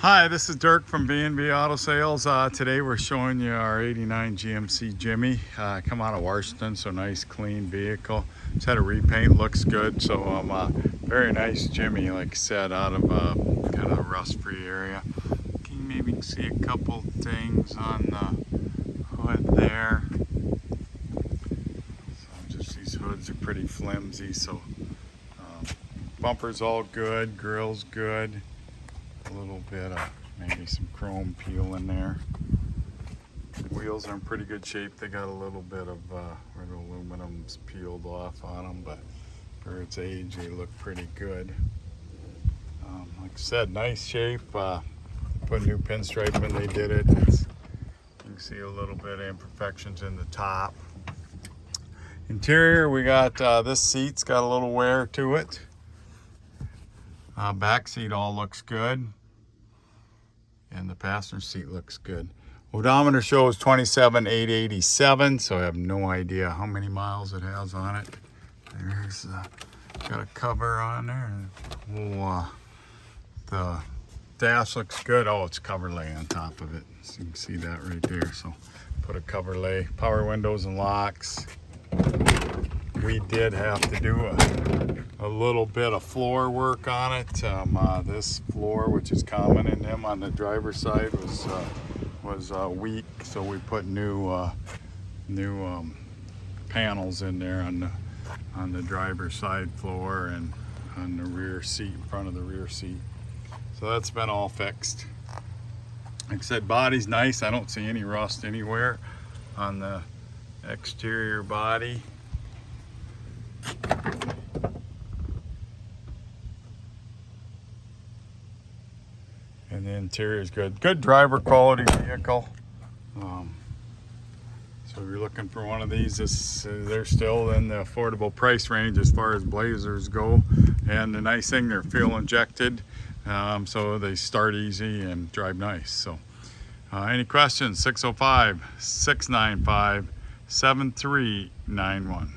Hi, this is Dirk from B&B Auto Sales. Today we're showing you our 89 GMC Jimmy. Come out of Washington, so nice clean vehicle. It's had a repaint, looks good. So very nice Jimmy, like I said, out of kind of a rust-free area. Can you maybe see a couple things on the hood there? So just these hoods are pretty flimsy, so bumper's all good, grill's good. A little bit of maybe some chrome peel in there. Wheels are in pretty good shape. They got a little bit of where the aluminum's peeled off on them, but for its age they look pretty good. Like I said, nice shape. Put new pinstripe when they did it. You can see a little bit of imperfections in the top. Interior, we got this seat's got a little wear to it. Back seat all looks good. And the passenger seat looks good. Odometer shows 27,887, so I have no idea how many miles it has on it. There's got a cover on there. The dash looks good. Oh, it's cover lay on top of it. So you can see that right there. So put a cover lay, power windows and locks. We did have to do a little bit of floor work on it. This floor, which is common in them on the driver's side, was weak, so we put new panels in there on the driver's side floor and on the rear seat, in front of the rear seat. So that's been all fixed. Like I said, body's nice. I don't see any rust anywhere on the exterior body. And the interior is good. Good driver quality vehicle. So if you're looking for one of these, they're still in the affordable price range as far as Blazers go. And the nice thing, they're fuel injected, so they start easy and drive nice. So any questions? 605-695-7391.